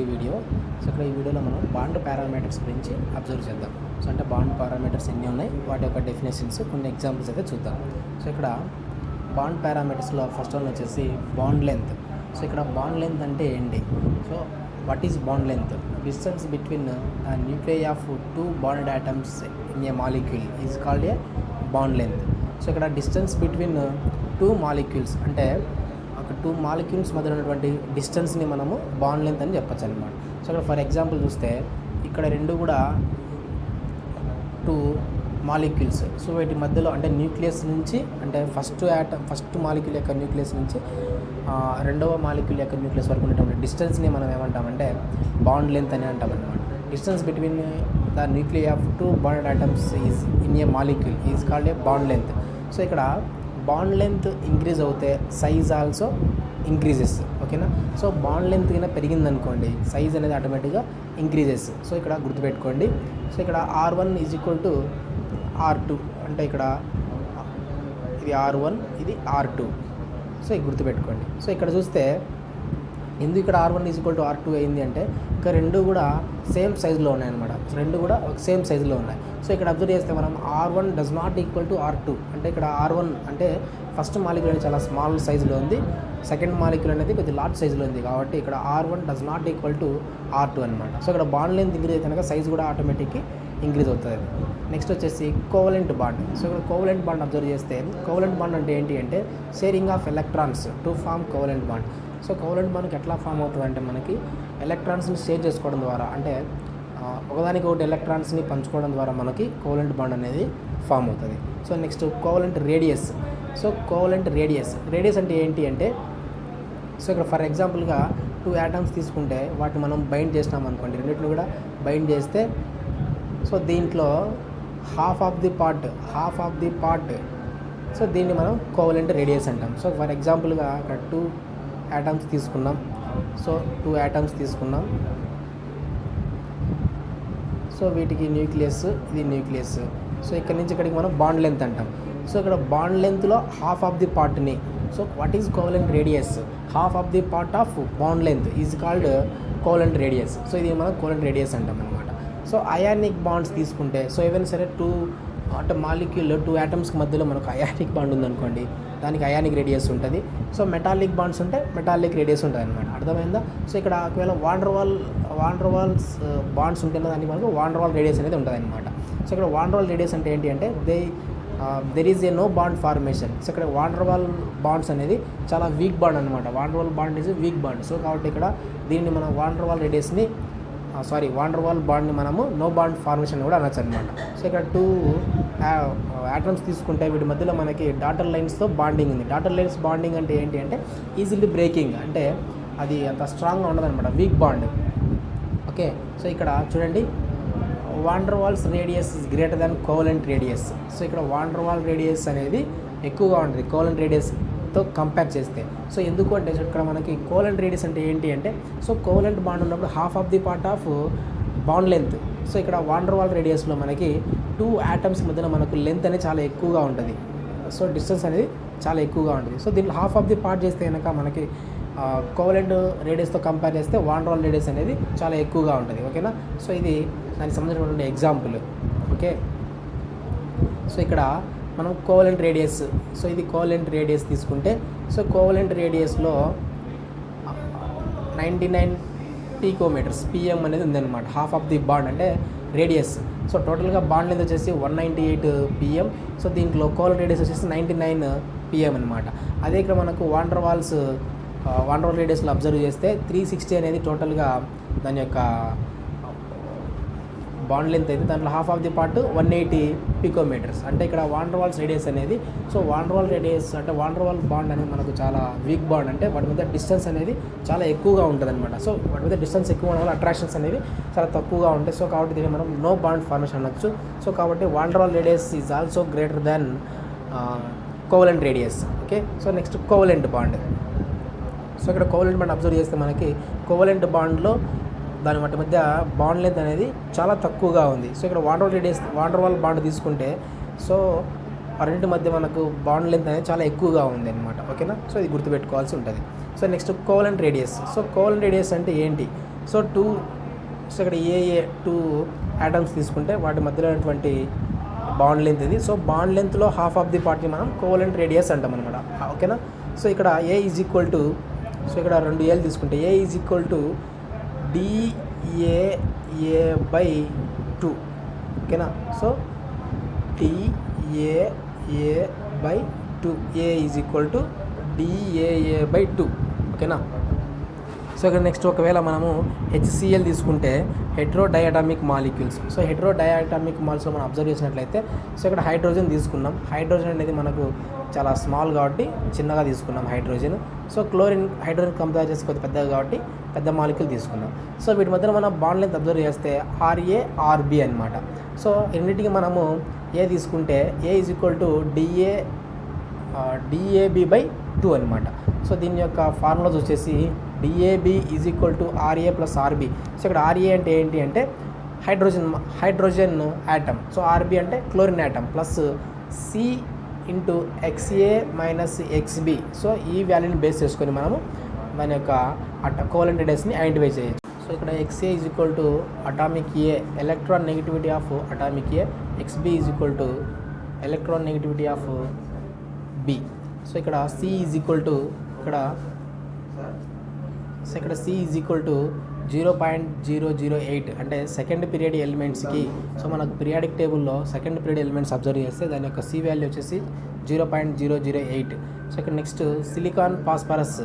ఈ video. So ఇక్కడ ఈ వీడియోలో మనం బాండ్ పారామీటర్స్ గురించి అబ్జర్వ్ చేద్దాం. సో అంటే బాండ్ పారామీటర్స్ ఎన్ని ఉన్నాయి, వాటి యొక్క డెఫినేషన్స్, కొన్ని ఎగ్జాంపుల్స్ అయితే చూద్దాం. సో ఇక్కడ బాండ్ పారామీటర్స్లో ఫస్ట్ వన్ వచ్చేసి బాండ్ లెంత్. సో ఇక్కడ బాండ్ లెంత్ అంటే ఏంటి? So what is bond length? Distance between nuclei of two bonded atoms in a molecule is called a bond length. So ఇక్కడ distance between two molecules అంటే ఒక two molecules మధ్య ఉన్నటువంటి డిస్టెన్స్ని మనము bond length అని చెప్పచ్చు అనమాట. సో ఇక్కడ ఫర్ ఎగ్జాంపుల్ చూస్తే ఇక్కడ రెండు కూడా టూ మాలిక్యూల్స్. సో వీటి మధ్యలో అంటే న్యూక్లియస్ నుంచి అంటే ఫస్ట్ మాలిక్యూల్ యొక్క న్యూక్లియస్ నుంచి రెండవ మాలిక్యూల్ యొక్క న్యూక్లియస్ వరకు ఉన్నటువంటి డిస్టెన్స్ని మనం ఏమంటామంటే బాండ్ లెంత్ అని అంటాం అనమాట. Distance between the nuclei of two bonded atoms is in a molecule is called a bond length. So ఇక్కడ బాండ్ లెంత్ ఇంక్రీజ్ అవుతే సైజ్ ఆల్సో ఇంక్రీజెస్. ఓకేనా? సో బాండ్ లెంత్ కింద పెరిగిందనుకోండి, సైజ్ అనేది ఆటోమేటిక్గా ఇంక్రీజెస్. సో ఇక్కడ గుర్తుపెట్టుకోండి. సో ఇక్కడ R1 is equal to R2 అంటే ఇక్కడ ఇది R1 ఇది R2. సో ఇది గుర్తుపెట్టుకోండి. సో ఇక్కడ చూస్తే ఎందుకు ఇక్కడ R1 is equal to R2 అయింది అంటే ఇక్కడ రెండు కూడా సేమ్ సైజులో ఉన్నాయన్నమాట. రెండు కూడా సేమ్ సైజులో ఉన్నాయి. సో ఇక్కడ అబ్జర్వ్ చేస్తే మనం R1 does not equal to R2 అంటే ఇక్కడ R1 అంటే ఫస్ట్ మాలిక్యూల్ అనేది చాలా స్మాల్ సైజులో ఉంది, సెకండ్ మాలిక్యూల్ అనేది కొద్దిగా లార్జ్ సైజులో ఉంది. కాబట్టి ఇక్కడ R1 does not equal to R2 అనమాట. సో ఇక్కడ బాండ్ లెంత్ ఇంక్రీజ్ అయితే కనుక సైజ్ కూడా ఆటోమేటిక్గా ఇంక్రీజ్ అవుతుంది. నెక్స్ట్ వచ్చేసి కోవలెంట్ బాండ్. సో ఇక్కడ కోవలెంట్ బాండ్ అబ్జర్వ్ చేస్తే కోవలెంట్ బాండ్ అంటే ఏంటి అంటే sharing of electrons to form covalent bond. So covalent బాండ్కి ఎట్లా ఫామ్ అవుతుంది అంటే మనకి ఎలక్ట్రాన్స్ని షేర్ చేసుకోవడం ద్వారా అంటే ఒకదానికి ఒకటి ఎలక్ట్రాన్స్ని పంచుకోవడం ద్వారా మనకి కోవలెంట్ బాండ్ అనేది ఫామ్ అవుతుంది. So next covalent radius. So covalent radius అంటే ఏంటి అంటే సో ఇక్కడ ఫర్ ఎగ్జాంపుల్గా టూ యాటమ్స్ తీసుకుంటే వాటిని మనం బైండ్ చేసినాం అనుకోండి, రెండింటిని కూడా బైండ్ చేస్తే సో దీంట్లో half of the part so దీన్ని మనం కోవలెంట్ రేడియస్ అంటాం. సో ఫర్ ఎగ్జాంపుల్గా అక్కడ టూ యాటమ్స్ తీసుకున్నాం. సో టూ యాటమ్స్ తీసుకున్నాం. సో వీటికి న్యూక్లియస్, ఇది న్యూక్లియస్. సో ఇక్కడ నుంచి ఇక్కడికి మనం బాండ్ లెంత్ అంటాం. సో ఇక్కడ బాండ్ లెంత్లో హాఫ్ ఆఫ్ ది పార్ట్ని so what is covalent radius? Half of the part of bond length is called covalent radius. So ఇది మనం కోవలెంట్ రేడియస్ అంటాం అనమాట. సో అయానిక్ బాండ్స్ తీసుకుంటే సో ఏవైనా సరే అంటే మాలిక్యూల్ టూ యాటమ్స్కి మధ్యలో మనకు అయానిక్ బాండ్ ఉందనుకోండి, దానికి అయానిక్ రేడియస్ ఉంటుంది. సో మెటాలిక్ బాండ్స్ ఉంటే మెటాలిక్ రేడియస్ ఉంటుంది అనమాట. అర్థమైందా? సో ఇక్కడ ఒకవేళ వాండర్వాల్స్ బాండ్స్ ఉంటే దానికి మనకు వాండర్వాల్ రేడియస్ అనేది ఉంటుంది అనమాట. సో ఇక్కడ వాండర్వాల్ రేడియస్ అంటే ఏంటి అంటే there is a no bond formation. So ఇక్కడ వాండర్వాల్ బాండ్స్ అనేది చాలా వీక్ బాండ్ అనమాట. Van der Waal bond is weak bond. So కాబట్టి ఇక్కడ దీన్ని మనం వాండర్వాల్ బాండ్ని మనము నో బాండ్ ఫార్మేషన్ కూడా అనొచ్చు అనమాట. సో ఇక్కడ టూ యాటమ్స్ తీసుకుంటే వీటి మధ్యలో మనకి డాటర్ లైన్స్తో బాండింగ్ ఉంది. డాటర్ లైన్స్ బాండింగ్ అంటే ఏంటి అంటే ఈజీలీ బ్రేకింగ్, అంటే అది అంత స్ట్రాంగ్గా ఉండదన్నమాట, వీక్ బాండ్. ఓకే. సో ఇక్కడ చూడండి, van der Waals radius is greater than covalent radius. So ఇక్కడ వాండర్వాల్ రేడియస్ అనేది ఎక్కువగా ఉంటుంది కోవలెంట్ రేడియస్తో కంపేర్ చేస్తే. సో ఎందుకు అంటే ఇక్కడ మనకి కోవలెంట్ రేడియస్ అంటే ఏంటి అంటే సో కోవలెంట్ బాండ్ ఉన్నప్పుడు half of the part of bond length. So ఇక్కడ వాండర్వాల్ రేడియస్లో మనకి టూ యాటమ్స్ మధ్యన మనకు లెంత్ అనేది చాలా ఎక్కువగా ఉంటుంది. సో డిస్టెన్స్ అనేది చాలా ఎక్కువగా ఉంటుంది. సో దీంట్లో హాఫ్ ఆఫ్ ది పార్ట్ చేస్తే కనుక మనకి కోవలెంట్ రేడియస్తో కంపేర్ చేస్తే వాండర్వాల్ రేడియస్ అనేది చాలా ఎక్కువగా ఉంటుంది. ఓకేనా? సో ఇది దానికి సంబంధించినటువంటి ఎగ్జాంపుల్. ఓకే. సో ఇక్కడ మనం కోవలెంట్ రేడియస్, సో ఇది కోవలెంట్ రేడియస్ తీసుకుంటే సో కోవలెంట్ రేడియస్లో 99 పికోమీటర్స్ PM అనేది ఉందన్నమాట. హాఫ్ ఆఫ్ ది బాండ్ అంటే రేడియస్. సో టోటల్గా బాండ్ లెంత్ వచ్చేసి 198 PM. సో దీంట్లో కోవలెంట్ రేడియస్ వచ్చేసి 99 PM అనమాట. అదే ఇక్కడ మనకు వాండర్వాల్ రేడియస్లో అబ్జర్వ్ చేస్తే 360 అనేది టోటల్గా దాని యొక్క బాండ్ లెంత్ అయితే దాంట్లో హాఫ్ ఆఫ్ ది పార్ట్ 180 పికోమీటర్స్. అంటే ఇక్కడ వాండర్వాల్స్ రేడియస్ అనేది సో వాండర్వాల్ రేడియస్ అంటే వాండర్వాల్ బాండ్ అనేది మనకు చాలా వీక్ బాండ్, అంటే వాటి మీద డిస్టెన్స్ అనేది చాలా ఎక్కువగా ఉంటుంది అనమాట. సో వాటి మీద డిస్టెన్స్ ఎక్కువ ఉండడం వల్ల అట్రాక్షన్స్ అనేవి చాలా తక్కువగా ఉంటాయి. సో కాబట్టి దీన్ని మనం నో బాండ్ ఫార్మేషన్ అనొచ్చు. సో కాబట్టి van der Waal radius is also greater than covalent radius. Okay. So next covalent bond. So ఇక్కడ కోవలెంట్ బాండ్ అబ్జర్వ్ చేస్తే మనకి కోవలెంట్ బాండ్లో దాని వాటి మధ్య బాండ్ లెంత్ అనేది చాలా తక్కువగా ఉంది. సో ఇక్కడ వాండర్వాల్ బాండ్ తీసుకుంటే సో ఆ రెండింటి మధ్య మనకు బాండ్ లెంత్ అనేది చాలా ఎక్కువగా ఉంది అనమాట. ఓకేనా? సో ఇది గుర్తుపెట్టుకోవాల్సి ఉంటుంది. So next covalent radius. So covalent radius అంటే ఏంటి? సో ఇక్కడ టూ యాటమ్స్ తీసుకుంటే వాటి మధ్యలో ఉన్నటువంటి బాండ్ లెంత్ ఇది. సో బాండ్ లెంత్లో హాఫ్ ఆఫ్ ది పార్ట్ని మనం కోవలెంట్ రేడియస్ అంటాం అనమాట. ఓకేనా. సో ఇక్కడ A is equal to, so ఇక్కడ 2 ఏలు తీసుకుంటే ఏ ఈజ్ ఈక్వల్ టు DAA/2. ఓకేనా. So DAA/2, A is equal to DAA/2. ఓకేనా. సో ఇక్కడ నెక్స్ట్ ఒకవేళ మనము HCl తీసుకుంటే Hetero diatomic molecules. So Hetero diatomic molecules మనం అబ్జర్వ్ చేసినట్లయితే, సో ఇక్కడ హైడ్రోజన్ తీసుకున్నాం. హైడ్రోజన్ అనేది మనకు చాలా స్మాల్ కాబట్టి చిన్నగా తీసుకున్నాం హైడ్రోజన్. సో హైడ్రోజన్ కంపేర్ చేస్తే కొద్దిగా పెద్దగా కాబట్టి పెద్ద మాలిక్యూల్ తీసుకున్నాం. సో వీటి మధ్యన మనం బాండ్ లెంత్ అబ్జర్వ్ చేస్తే RA/RB అనమాట. సో రెండింటికి మనము ఏ తీసుకుంటే ఏ ఈజ్ ఈక్వల్ టు DAB/2 అనమాట. సో దీని యొక్క ఫార్ములాస్ వచ్చేసి DAB is equal to RA+RB. So ఇక్కడ RA అంటే ఏంటి అంటే హైడ్రోజన్ యాటమ్. సో RB అంటే chlorine atom plus C into XA minus XB. So ఈ వాల్యూని బేస్ చేసుకొని మనము దాని యొక్క కోవలెంట్ రేడియస్ని ఐడెంటిఫై చేయొచ్చు. సో ఇక్కడ XA is equal to atomic A, electron negativity of atomic A. XB is equal to electron negativity of B. So ఇక్కడ C is equal to ఇక్కడ C ఈజ్ ఈక్వల్ టు 0.008 అంటే second period ఎలిమెంట్స్కి. So మనకు periodic టేబుల్లో second period elements observe చేస్తే దాని యొక్క C value వచ్చేసి 0.008. So ఇక్కడ నెక్స్ట్ సిలికాన్ ఫాస్ఫరస్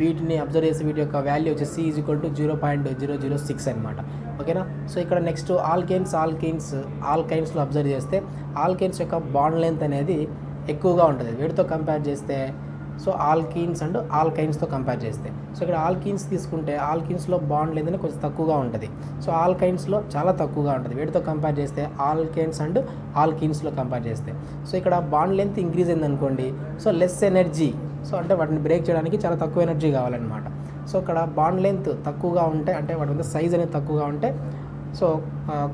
వీటిని అబ్జర్వ్ చేస్తే వీటి యొక్క వాల్యూ వచ్చేసి C ఈజ్ ఈక్వల్ టు 0.006 అనమాట. ఓకేనా. సో ఇక్కడ నెక్స్ట్ ఆల్కైన్స్లో అబ్జర్వ్ చేస్తే ఆల్కైన్స్ యొక్క బాండ్ లెంత్ అనేది ఎక్కువగా ఉంటుంది వీటితో కంపేర్ చేస్తే. సో ఆల్కైన్స్తో కంపేర్ చేస్తే, సో ఇక్కడ ఆల్కీన్స్ తీసుకుంటే ఆల్కీన్స్లో బాండ్ లెంత్ కొంచెం తక్కువగా ఉంటుంది. సో ఆల్కైన్స్లో చాలా తక్కువగా ఉంటుంది వీటితో కంపేర్ చేస్తే, ఆల్కీన్స్లో కంపేర్ చేస్తే. సో ఇక్కడ బాండ్ లెంత్ ఇంక్రీజ్ అయింది అనుకోండి, సో లెస్ ఎనర్జీ. సో అంటే వాటిని బ్రేక్ చేయడానికి చాలా తక్కువ ఎనర్జీ కావాలన్నమాట. సో ఇక్కడ బాండ్ లెంత్ తక్కువగా ఉంటే అంటే వాటి మీద సైజ్ అనేది తక్కువగా ఉంటే సో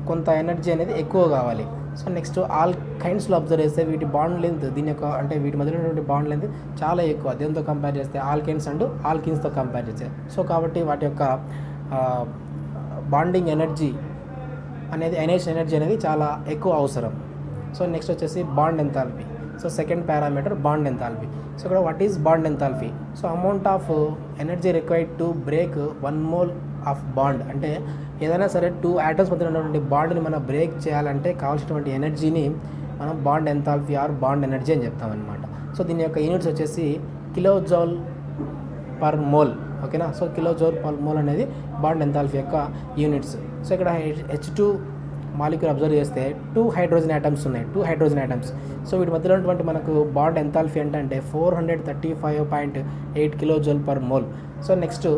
కొంత ఎనర్జీ అనేది ఎక్కువ కావాలి. సో నెక్స్ట్ ఆల్కైన్స్లో అబ్జర్వ్ చేస్తే వీటి బాండ్ లెంత్ దీని యొక్క అంటే వీటి మధ్యలో ఉన్నటువంటి బాండ్ లెంత్ చాలా ఎక్కువ. దేంతో కంపేర్ చేస్తే ఆల్కీన్స్తో కంపేర్ చేస్తే. సో కాబట్టి వాటి యొక్క బాండింగ్ ఎనర్జీ అనేది అయనైజేషన్ ఎనర్జీ అనేది చాలా ఎక్కువ అవసరం. సో నెక్స్ట్ వచ్చేసి bond enthalpy. So second parameter bond enthalpy. So ఇక్కడ what is bond enthalpy? So amount of energy required to break 1 mole of bond. అంటే ఏదైనా సరే 2 యాటమ్స్ మధ్య ఉన్నటువంటి బాండ్ని మనం బ్రేక్ చేయాలంటే కావాల్సినటువంటి ఎనర్జీని మనం bond enthalpy or bond energy అని చెప్తామన్నమాట. సో దీని యొక్క యూనిట్స్ వచ్చేసి కిలోజౌల్ పర్ మోల్. ఓకేనా. సో కిలోజౌల్ పర్ మోల్ అనేది బాండ్ ఎంథాల్పీ యొక్క యూనిట్స్. సో ఇక్కడ H2 మాలిక్యూల్ అబ్జర్వ్ చేస్తే 2 హైడ్రోజన్ యాటమ్స్ ఉన్నాయి. 2 హైడ్రోజన్ యాటమ్స్. సో వీటి మధ్యలో ఉన్నటువంటి మనకు బాండ్ ఎంథాల్పీ అంటే 435.8 kilojoule per mole. So next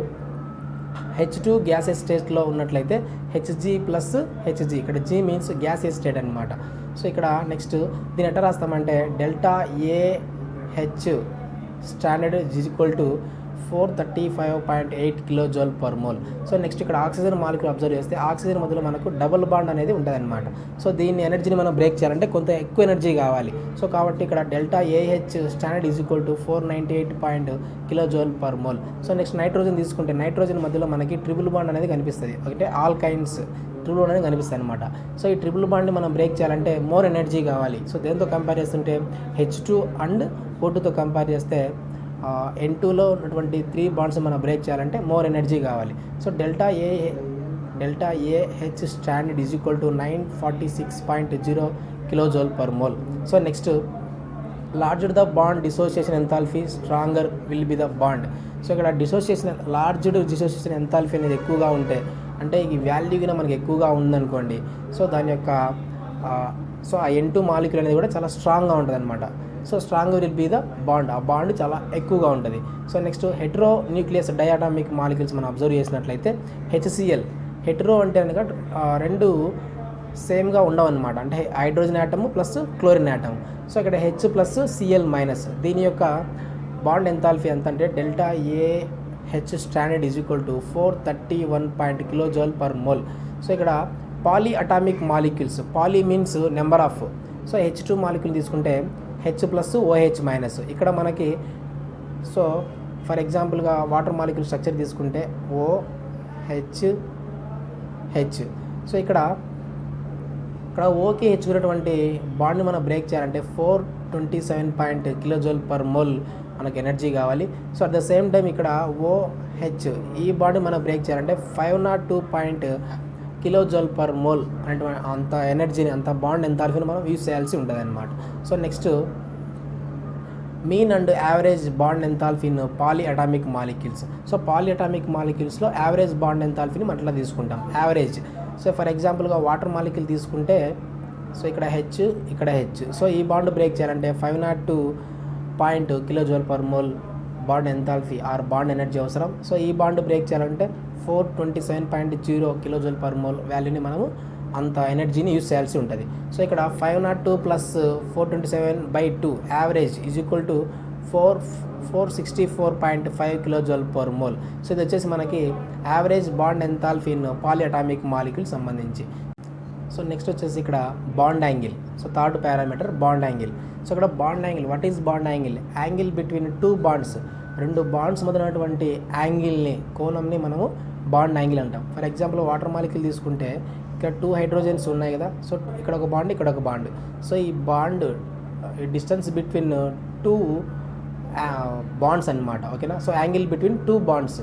H2 gases స్టేట్లో ఉన్నట్లయితే Hg ప్లస్ Hg, ఇక్కడ G మీన్స్ గ్యాసెస్ స్టేట్ అనమాట. సో ఇక్కడ నెక్స్ట్ దీని ఎట్లా రాస్తామంటే ΔAH standard is equal to 435.8 kilojoule per mole. So next ఇక్కడ ఆక్సిజన్ మాలిక్యూల్ అబ్జర్వ్ చేస్తే ఆక్సిజన్ మధ్యలో మనకు డబుల్ బాండ్ అనేది ఉంటుంది అనమాట. సో దీన్ని ఎనర్జీని మనం బ్రేక్ చేయాలంటే కొంత ఎక్కువ ఎనర్జీ కావాలి. సో కాబట్టి ఇక్కడ ΔAH standard is equal to 498 kilojoule per mole. So next nitrogen తీసుకుంటే నైట్రోజన్ మధ్యలో మనకి ట్రిపుల్ బాండ్ అనేది కనిపిస్తుంది. అంటే ఆల్కైన్స్ ట్రిపుల్ బాండ్ అనేది కనిపిస్తుంది అనమాట. సో ఈ ట్రిపుల్ బాండ్ని మనం బ్రేక్ చేయాలంటే మోర్ ఎనర్జీ కావాలి. సో దేంతో కంపేర్ చేస్తుంటే H2 అండ్ O2తో కంపేర్ చేస్తే N2లో ఉన్నటువంటి 3 బాండ్స్ మనం బ్రేక్ చేయాలంటే మోర్ ఎనర్జీ కావాలి. So ΔAH standard is equal to 946.0 kilojoule per mole. So next larger the bond dissociation enthalpy stronger will be the bond. So ఇక్కడ లార్జ్డ్ dissociation enthalpy అనేది ఎక్కువగా ఉంటే అంటే ఈ వాల్యూ కింద మనకి ఎక్కువగా ఉందనుకోండి, సో దాని యొక్క సో ఆ N2 మాలిక్యూల్ అనేది కూడా చాలా స్ట్రాంగ్గా ఉంటుంది అనమాట. So strong will be the bond, ఆ బాండ్ చాలా ఎక్కువగా ఉంటుంది. So next hetero nucleus diatomic molecules మనం అబ్జర్వ్ చేసినట్లయితే HCl హెట్రో అంటే కనుక 2 సేమ్గా ఉండవు అనమాట. అంటే hydrogen atom plus chlorine atom. So ఇక్కడ H ప్లస్ Cl మైనస్. దీని యొక్క బాండ్ ఎంథాల్పీ ఎంత అంటే ΔAH standard is equal to 431 kilojoule per mole. So ఇక్కడ polyatomic molecules, poly means number of. So H2 molecule తీసుకుంటే H plus OH minus. ఇక్కడ మనకి so for ఎగ్జాంపుల్గా water molecule structure తీసుకుంటే హెచ్. సో ఇక్కడ okay H ఉన్నటువంటి బాండ్ని మనం బ్రేక్ చేయాలంటే 427 కిలో జూల్ పర్ మోల్ మనకు ఎనర్జీ కావాలి. So at the same time ఇక్కడ ఓహెచ్ ఈ బాండ్ని మనం బ్రేక్ చేయాలంటే 502 కిలో జూల్ పర్ మోల్ అనేటువంటి అంత ఎనర్జీని, అంత బాండ్ ఎంథాల్పీని మనం యూజ్ చేయాల్సి ఉంటుంది అనమాట. So next mean and average bond enthalpy in polyatomic molecules. So polyatomic మాలిక్యూల్స్లో యావరేజ్ బాండ్ ఎంథాల్పీని మనం ఇట్లా తీసుకుంటాం, యావరేజ్. సో ఫర్ ఎగ్జాంపుల్గా వాటర్ మాలిక్యూల్ తీసుకుంటే, సో ఇక్కడ హెచ్, ఇక్కడ హెచ్. సో ఈ బాండ్ బ్రేక్ చేయాలంటే 502 kilo joule per mole bond enthalpy or bond energy అవసరం. సో ఈ బాండ్ బ్రేక్ చేయాలంటే 427.0 కిలో జూల్ పర్ మోల్ వాల్యూని మనము అంత ఎనర్జీని యూజ్ చేయాల్సి ఉంటుంది. సో ఇక్కడ 502 plus 427/2 average is equal to 464.5 kilo joule per mole. So ఇది వచ్చేసి మనకి average bond enthalpy in polyatomic molecule సంబంధించి. సో నెక్స్ట్ వచ్చేసి ఇక్కడ bond angle. So third parameter bond angle. So ఇక్కడ bond angle, what is bond angle? Angle between two bonds, రెండు bonds మొదలైనటువంటి యాంగిల్ని, కోణంని మనము బాండ్ యాంగిల్ అంటాం. ఫర్ ఎగ్జాంపుల్ వాటర్ మాలిక్యూల్ తీసుకుంటే ఇక్కడ 2 హైడ్రోజన్స్ ఉన్నాయి కదా. సో ఇక్కడ ఒక బాండ్, ఇక్కడ ఒక బాండ్. సో ఈ బాండ్ డిస్టెన్స్ బిట్వీన్ 2 బాండ్స్ అనమాట, ఓకేనా. So angle between 2 bonds.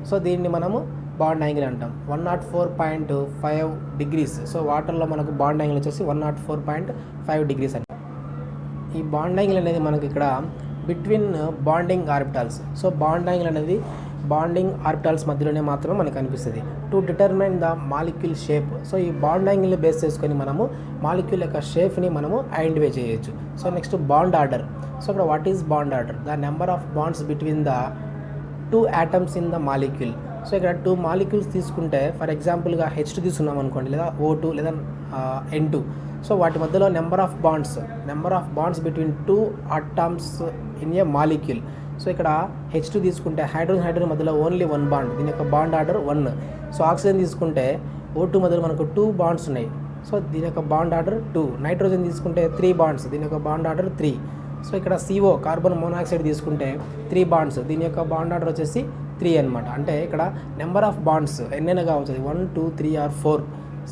So దీన్ని మనము బాండ్ యాంగిల్ అంటాం. 104.5 డిగ్రీస్. సో వాటర్లో మనకు బాండ్ యాంగిల్ వచ్చేసి 104.5 డిగ్రీస్ అండి. ఈ బాండ్ యాంగిల్ అనేది మనకి ఇక్కడ between bonding orbitals. So bond angle అనేది బాండింగ్ ఆర్బిటాల్స్ మధ్యలోనే మాత్రమే మనకు కనిపిస్తుంది. To determine the molecule shape. So ఈ బాండ్ యాంగిల్ని బేస్ చేసుకొని మనము మాలిక్యూల్ యొక్క షేప్ని మనము ఐడెంటిఫై చేయొచ్చు. So next bond order. So ఇక్కడ what is bond order? The number of bonds between the 2 atoms in the molecule. So ఇక్కడ 2 మాలిక్యూల్స్ తీసుకుంటే, ఫర్ ఎగ్జాంపుల్గా H2 తీసుకున్నాం అనుకోండి, లేదా O2 లేదా N2. సో వాటి మధ్యలో number of bonds between 2 atoms in a molecule. So ఇక్కడ H2 తీసుకుంటే హైడ్రోజన్ మధ్యలో ఓన్లీ 1 బాండ్, దీని యొక్క బాండ్ ఆర్డర్ 1. సో ఆక్సిజన్ తీసుకుంటే O2 మధ్యలో మనకు 2 బాండ్స్ ఉన్నాయి. సో దీని యొక్క బాండ్ ఆర్డర్ 2. నైట్రోజన్ తీసుకుంటే 3 బాండ్స్, దీని యొక్క బాండ్ ఆర్డర్ 3. సో ఇక్కడ CO కార్బన్ మోనాక్సైడ్ తీసుకుంటే 3 బాండ్స్, దీని యొక్క బాండ్ ఆర్డర్ వచ్చేసి 3 అనమాట. అంటే ఇక్కడ నెంబర్ ఆఫ్ బాండ్స్ ఎన్నైనా కావచ్చు, 1, 2, 3 or 4.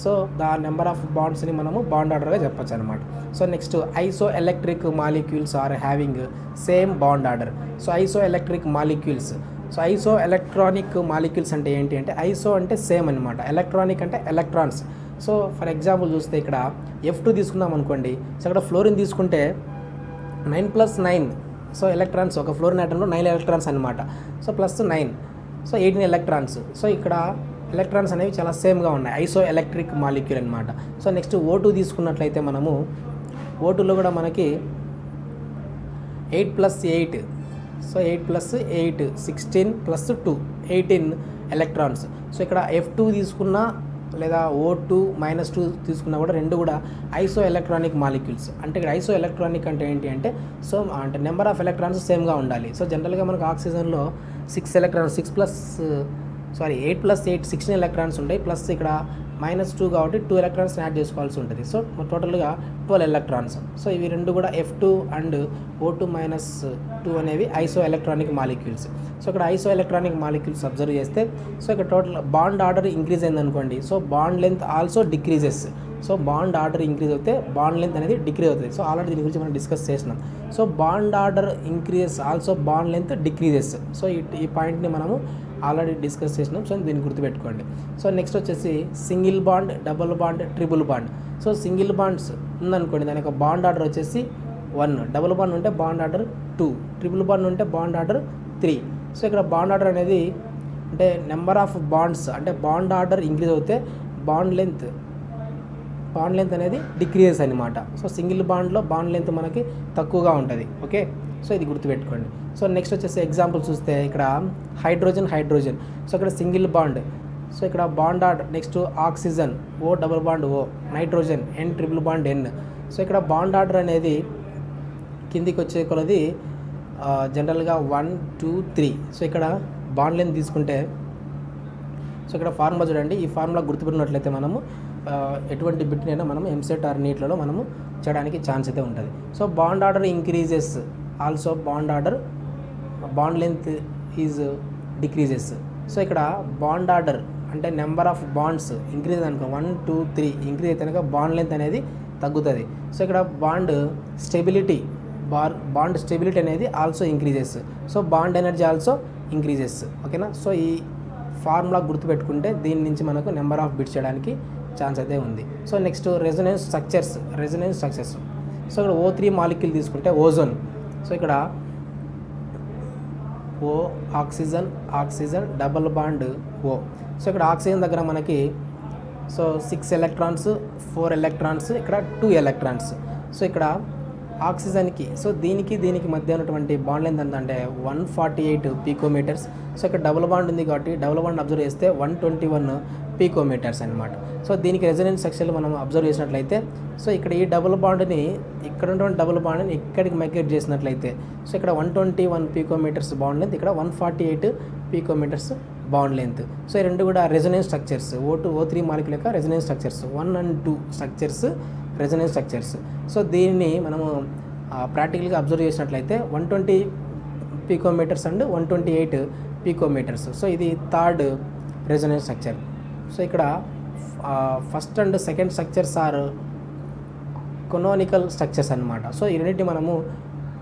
So the number of బాండ్స్ని మనము బాండ్ ఆర్డర్గా చెప్పచ్చు అనమాట. So next isoelectric molecules are having same bond order. So isoelectric molecules. So isoelectronic molecules అంటే ఏంటి అంటే, ఐసో అంటే సేమ్ అనమాట, ఎలక్ట్రానిక్ అంటే ఎలక్ట్రాన్స్. సో ఫర్ ఎగ్జాంపుల్ చూస్తే ఇక్కడ F2 తీసుకున్నాం అనుకోండి. సో ఇక్కడ ఫ్లోరిన్ తీసుకుంటే 9+9. సో ఎలక్ట్రాన్స్, ఒక ఫ్లోరిన్ ఆటంలో 9 ఎలక్ట్రాన్స్ అనమాట. So +9, so 18 electrons. సో ఇక్కడ ఎలక్ట్రాన్స్ అనేవి చాలా సేమ్గా ఉన్నాయి, ఐసో ఎలక్ట్రిక్ మాలిక్యూల్ అనమాట. సో నెక్స్ట్ O2 తీసుకున్నట్లయితే మనము O2లో కూడా మనకి 8+8. So 8+8 16+2 18 electrons. సో ఇక్కడ F2 తీసుకున్నా లేదా O2-2 తీసుకున్నా కూడా రెండు కూడా ఐసో ఎలక్ట్రానిక్ మాలిక్యూల్స్. అంటే ఇక్కడ ఐసో ఎలక్ట్రానిక్ అంటే ఏంటి అంటే, సో అంటే నెంబర్ ఆఫ్ ఎలక్ట్రాన్స్ సేమ్గా ఉండాలి. సో జనరల్గా మనకు ఆక్సిజన్లో 6 ఎలక్ట్రాన్స్, 8+8 16 ఎలక్ట్రాన్స్ ఉంటాయి. ప్లస్ ఇక్కడ -2 కాబట్టి 2 ఎలక్ట్రాన్స్ యాడ్ చేసుకోవాల్సి ఉంటుంది. సో టోటల్గా 12 ఎలక్ట్రాన్స్. సో ఇవి రెండు కూడా F2 అండ్ O2-2 అనేవి ఐసో ఎలక్ట్రానిక్ మాలిక్యూల్స్. సో ఇక్కడ ఐసో ఎలక్ట్రానిక్ మాలిక్యూల్స్ అబ్జర్వ్ చేస్తే, సో ఇక్కడ టోటల్ బాండ్ ఆర్డర్ ఇంక్రీజ్ అయింది అనుకోండి. So bond length also decreases. So bond order increase అవుతే బాండ్ లెంత్ అనేది డిక్రీజ్ అవుతుంది. సో ఆల్రెడీ దీని గురించి మనం డిస్కస్ చేసినాం. So bond order increases also bond length decreases. So ఈ పాయింట్ని మనము ఆల్రెడీ డిస్కస్ చేసినాం. సో దీన్ని గుర్తుపెట్టుకోండి. సో నెక్స్ట్ వచ్చేసి single bond, double bond, triple bond. So single bonds ఉందనుకోండి, దాని యొక్క బాండ్ ఆర్డర్ వచ్చేసి 1. డబుల్ బాండ్ ఉంటే బాండ్ ఆర్డర్ 2. ట్రిపుల్ బాండ్ ఉంటే బాండ్ ఆర్డర్ 3. సో ఇక్కడ బాండ్ ఆర్డర్ అనేది అంటే నెంబర్ ఆఫ్ బాండ్స్, అంటే బాండ్ ఆర్డర్ ఇంక్రీజ్ అవుతే బాండ్ లెంత్ అనేది డిక్రీజెస్ అనమాట. సో సింగిల్ బాండ్లో బాండ్ లెంత్ మనకి తక్కువగా ఉంటుంది. ఓకే, సో ఇది గుర్తుపెట్టుకోండి. సో నెక్స్ట్ వచ్చేసి ఎగ్జాంపుల్ చూస్తే ఇక్కడ హైడ్రోజన్. సో ఇక్కడ సింగిల్ బాండ్. సో ఇక్కడ bond order next oxygen O double bond O, nitrogen N triple bond N. So ఇక్కడ బాండ్ ఆర్డర్ అనేది కిందికి వచ్చే కొలది జనరల్గా 1, 2, 3. సో ఇక్కడ బాండ్ లెంత్ తీసుకుంటే, సో ఇక్కడ ఫార్ములా చూడండి. ఈ ఫార్ములా గుర్తుపెట్టినట్లయితే మనము ఎటువంటి బిట్నైనా మనం ఎంసెట్ ఆర్ నీట్లలో మనము చేయడానికి ఛాన్స్ అయితే ఉంటుంది. So bond order increases also bond length is decreases. So ఇక్కడ బాండ్ ఆర్డర్ అంటే నెంబర్ ఆఫ్ బాండ్స్ ఇంక్రీజ్ అనుకో 1 2 3 ఇంక్రీజ్ అయితే కనుక బాండ్ లెంత్ అనేది తగ్గుతుంది. సో ఇక్కడ బాండ్ స్టెబిలిటీ అనేది also increases. So bond energy also increases. ఓకేనా. సో ఈ ఫార్ములా గుర్తుపెట్టుకుంటే దీని నుంచి మనకు నెంబర్ ఆఫ్ బిట్స్ చేయడానికి ఛాన్స్ అయితే ఉంది. So next resonance structures. So ఇక్కడ O3 మాలిక్యూల్ తీసుకుంటే ఓజోన్. సో ఇక్కడ O oxygen double bond O. So ఇక్కడ ఆక్సిజన్ దగ్గర మనకి 6 ఎలక్ట్రాన్స్ 4 ఎలక్ట్రాన్స్, ఇక్కడ 2 ఎలక్ట్రాన్స్. సో ఇక్కడ ఆక్సిజన్కి దీనికి మధ్య ఉన్నటువంటి బాండ్ లెంత్ ఎంత అంటే 148 పికోమీటర్స్. సో ఇక్కడ డబుల్ బాండ్ ఉంది కాబట్టి డబుల్ బాండ్ అబ్జర్వ్ చేస్తే 121 పికోమీటర్స్ అనమాట. సో దీనికి రెజొనెన్స్ సెక్షన్ మనం అబ్జర్వ్ చేసినట్లయితే సో ఇక్కడ ఈ డబుల్ బాండ్ని ఇక్కడ ఉన్నటువంటి డబుల్ బాండ్ని ఇక్కడికి మైగ్రేట్ చేసినట్లయితే సో ఇక్కడ 121 పికోమీటర్స్ బాండ్ లెంత్, ఇక్కడ 148 పికోమీటర్స్ బాండ్ లెంత్. సో ఈ రెండు కూడా రెజొనెన్స్ స్ట్రక్చర్స్. O3 మాలిక్యూల్ యొక్క resonance structures 1 and 2 structures resonance structures. So దీన్ని మనము ప్రాక్టికల్గా అబ్జర్వ్ చేసినట్లయితే 120 పికోమీటర్స్ అండ్ 128 పికోమీటర్స్. సో ఇది థర్డ్ రెజొనెన్స్ స్ట్రక్చర్. సో ఇక్కడ first and second structures are canonical structures అనమాట. సో ఈ రెండింటిని మనము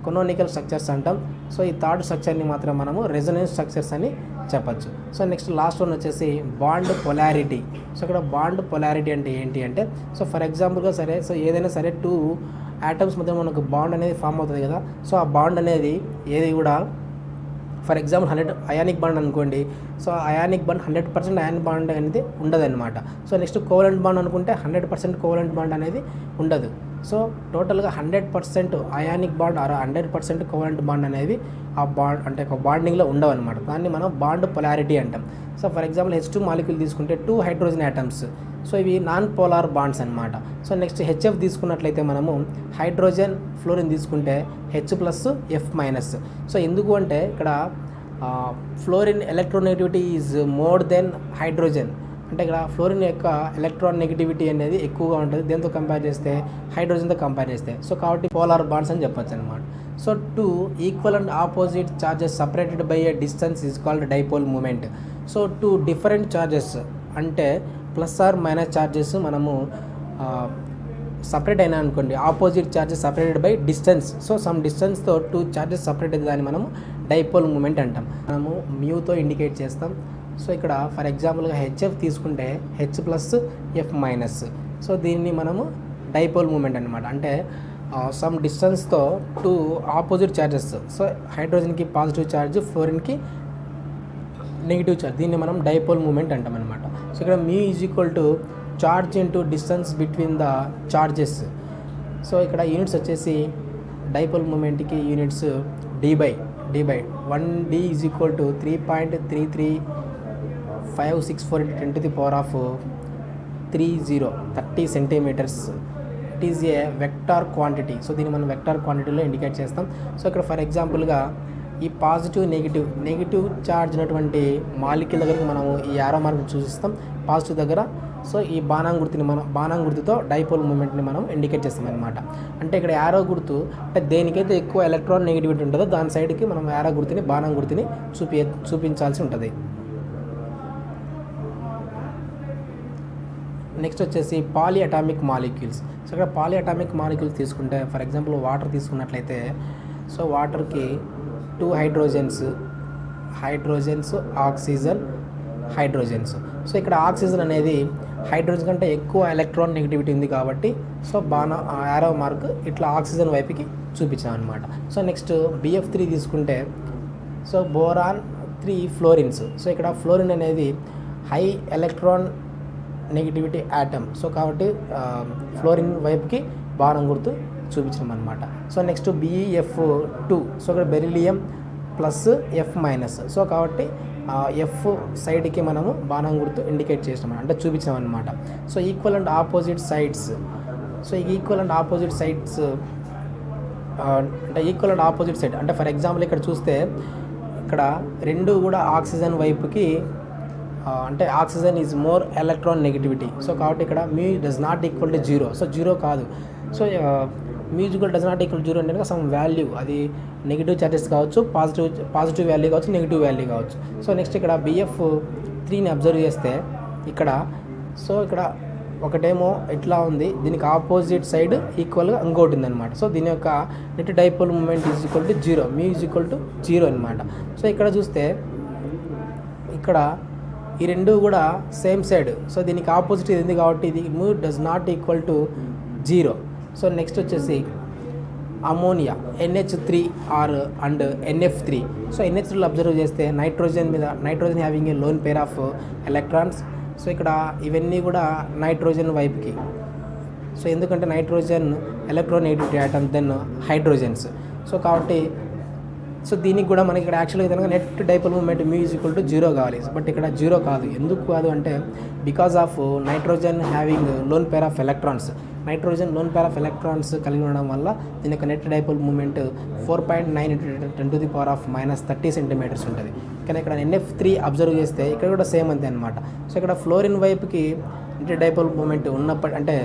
కొనోనికల్ స్ట్రక్చర్స్ అంటాం. సో ఈ థర్డ్ స్ట్రక్చర్ని మాత్రం మనము రెజొనెన్స్ స్ట్రక్చర్స్ అని చెప్పచ్చు. సో నెక్స్ట్ లాస్ట్ వన్ వచ్చేసి బాండ్ పొలారిటీ. సో ఇక్కడ బాండ్ పొలారిటీ అంటే ఏంటి అంటే సో ఫర్ ఎగ్జాంపుల్గా సో ఏదైనా సరే 2 ఆటమ్స్ మధ్య మనకు బాండ్ అనేది ఫామ్ అవుతుంది కదా. సో ఆ బాండ్ అనేది ఏది కూడా ఫర్ ఎగ్జాంపుల్ 100 అయానిక్ బాండ్ అనుకోండి. So ionic bond 100% ionic bond అనేది ఉండదన్నమాట. సో నెక్స్ట్ కోవలెంట్ బాండ్ అనుకుంటే 100% కోవలెంట్ బాండ్ అనేది ఉండదు. సో టోటల్గా 100% అయానిక్ బాండ్ 100% కోవలెంట్ బాండ్ అనేది ఆ బాండ్ అంటే ఒక బాండింగ్లో ఉండవు అనమాట. దాన్ని మనం బాండ్ పొలారిటీ అంటాం. So for example H2 molecule తీసుకుంటే 2 హైడ్రోజన్ యాటమ్స్. సో ఇవి నాన్ పోలార్ బాండ్స్ అనమాట. సో నెక్స్ట్ HF తీసుకున్నట్లయితే మనము హైడ్రోజన్ ఫ్లోరిన్ తీసుకుంటే H+F-. సో ఎందుకు అంటే ఇక్కడ fluorine electronegativity is more than hydrogen. అంటే ఇక్కడ ఫ్లోరిన్ యొక్క ఎలక్ట్రాన్ నెగిటివిటీ అనేది ఎక్కువగా ఉంటుంది దేంతో కంపేర్ చేస్తే, హైడ్రోజన్తో కంపేర్ చేస్తే. సో కాబట్టి పోలార్ బాండ్స్ అని చెప్పొచ్చు అనమాట. So 2 equal and opposite charges separated by a distance is called dipole moment. So 2 different charges అంటే ప్లస్ ఆర్ మైనస్ చార్జెస్ మనము సపరేట్ అయినా అనుకోండి, opposite charges separated by distance. So some డిస్టెన్స్తో 2 charges separate అయితే దాన్ని మనము డైపోల్ మూమెంట్ అంటాం. మనము మ్యూతో ఇండికేట్ చేస్తాం. సో ఇక్కడ ఫర్ ఎగ్జాంపుల్గా HF తీసుకుంటే H+F-. సో దీన్ని మనము డైపోల్ మూమెంట్ అనమాట. అంటే సమ్ డిస్టెన్స్తో 2 ఆపోజిట్ చార్జెస్. సో హైడ్రోజన్కి పాజిటివ్ ఛార్జ్, ఫ్లోరిన్కి నెగిటివ్ ఛార్జ్, దీన్ని మనం డైపోల్ మూమెంట్ అంటాం అనమాట. సో ఇక్కడ mu is equal to charge into distance between the charges. So ఇక్కడ యూనిట్స్ వచ్చేసి డైపోల్ మూమెంట్కి units d/. 1d is equal to 3.33564 × 10⁻³ centimetres. It is a vector quantity. So దీన్ని మనం వెక్టార్ క్వాంటిటీలో ఇండికేట్ చేస్తాం. సో ఇక్కడ ఫర్ ఎగ్జాంపుల్గా ఈ పాజిటివ్ నెగిటివ్ ఛార్జ్ ఉన్నటువంటి మాలిక్యూల్ దగ్గరికి మనము ఈ యారో మార్క్ చూపిస్తాం పాజిటివ్ దగ్గర. సో ఈ బాణం గుర్తుతో డైపోల్ మూమెంట్ని మనం ఇండికేట్ చేస్తాం అనమాట. అంటే ఇక్కడ యారో గుర్తు అంటే దేనికైతే ఎక్కువ ఎలక్ట్రాన్ నెగిటివిటీ ఉంటుందో దాని సైడ్కి మనం యారో గుర్తుని బాణం గుర్తుని చూపించాల్సి ఉంటుంది. నెక్స్ట్ వచ్చేసి పాలీ అటామిక్ మాలిక్యూల్స్. సో ఇక్కడ పాలీ అటామిక్ మాలిక్యూల్స్ తీసుకుంటే ఫర్ ఎగ్జాంపుల్ వాటర్ తీసుకున్నట్లయితే సో వాటర్కి 2 హైడ్రోజన్స్ ఆక్సిజన్స్. సో ఇక్కడ ఆక్సిజన్ అనేది హైడ్రోజన్ కంటే ఎక్కువ ఎలక్ట్రాన్ నెగిటివిటీ ఉంది కాబట్టి సో యారో మార్క్ ఇట్లా ఆక్సిజన్ వైపుకి చూపించాం అనమాట. సో నెక్స్ట్ BF3 తీసుకుంటే సో బోరాన్ 3 ఫ్లోరిన్స్. సో ఇక్కడ ఫ్లోరిన్ అనేది high electron negativity atom. So కాబట్టి ఫ్లోరిన్ వైపుకి బాణం గుర్తు చూపించడం అనమాట. So next BF2. సో ఇక్కడ బెరిలియం +F-. సో కాబట్టి F సైడ్కి మనము బాణం గుర్తు ఇండికేట్ చేసాం అంటే చూపించాం అనమాట. So equal and opposite sides. So equal and opposite sides అంటే ఈక్వల్ అండ్ ఆపోజిట్ సైడ్ అంటే ఫర్ ఎగ్జాంపుల్ ఇక్కడ చూస్తే ఇక్కడ రెండు కూడా ఆక్సిజన్ వైపుకి అంటే oxygen is more electron negativity. So కాబట్టి ఇక్కడ mu does not equal to 0. So 0 కాదు. So musical does not equal 0 అంటే సమ్ వాల్యూ, అది నెగిటివ్ చార్జెస్ కావచ్చు, పాజిటివ్ వాల్యూ కావచ్చు, నెగిటివ్ వాల్యూ కావచ్చు. సో నెక్స్ట్ ఇక్కడ BF3ని అబ్జర్వ్ చేస్తే ఇక్కడ సో ఇక్కడ ఒకటేమో ఇట్లా ఉంది, దీనికి ఆపోజిట్ సైడ్ ఈక్వల్గా ఇంకోటి ఉందన్నమాట. సో దీని యొక్క net dipole moment is equal to 0, mu is equal to 0 అనమాట. సో ఇక్కడ చూస్తే ఇక్కడ ఈ రెండు కూడా సేమ్ సైడ్, సో దీనికి ఆపోజిట్ ఇది ఉంది కాబట్టి ఇది mu does not equal to 0. So next వచ్చేసి అమోనియా NH3R అండ్ NF3. సో NH3లో అబ్జర్వ్ చేస్తే nitrogen having a lone pair of electrons. So ఇక్కడ ఇవన్నీ కూడా నైట్రోజన్ వైపుకి, సో ఎందుకంటే nitrogen electronegativity atom, then hydrogens. So కాబట్టి సో దీనికి కూడా మనకి ఇక్కడ యాక్చువల్గా కనుక net dipole moment mu is equal to 0 కావాలి. బట్ ఇక్కడ 0 కాదు. ఎందుకు కాదు అంటే because of nitrogen having lone pair of electrons. Nitrogen lone pair of electrons కలిగి ఉండడం వల్ల దీని యొక్క నెట్ డైపోల్ మూమెంట్ 4.9 × 10⁻³ సెంటీమీటర్స్ ఉంటుంది. కానీ ఇక్కడ NF3 అబ్జర్వ్ చేస్తే ఇక్కడ కూడా సేమ్ అంతే అనమాట. సో ఇక్కడ ఫ్లోరిన్ వైపుకి నెట్ డైపోల్ మూమెంట్ అంటే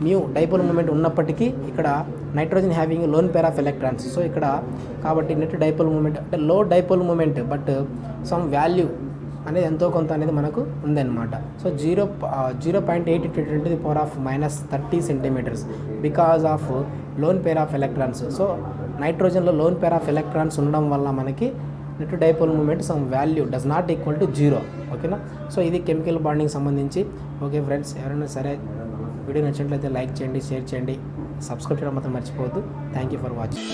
మ్యూ డైపోల్ మూమెంట్ ఉన్నప్పటికీ ఇక్కడ nitrogen having lone pair of electrons. So ఇక్కడ కాబట్టి నెట్ డైపోల్ మూమెంట్ అంటే low dipole moment, but some value అనేది ఎంతో కొంత అనేది మనకు ఉందన్నమాట. So 0.8 × 10⁻³ centimetres because of lone pair of electrons. So నైట్రోజన్లో లోన్ పేర్ ఆఫ్ ఎలక్ట్రాన్స్ ఉండడం వల్ల మనకి net dipole moment some value does not equal to 0. ఓకేనా. సో ఇది కెమికల్ బాండింగ్ సంబంధించి. ఓకే ఫ్రెండ్స్, ఎవరైనా సరే వీడియో నచ్చినట్లయితే లైక్ చేయండి, షేర్ చేయండి, సబ్స్క్రైబ్ చేయడం మాత్రం మర్చిపోవద్దు. Thank you for watching.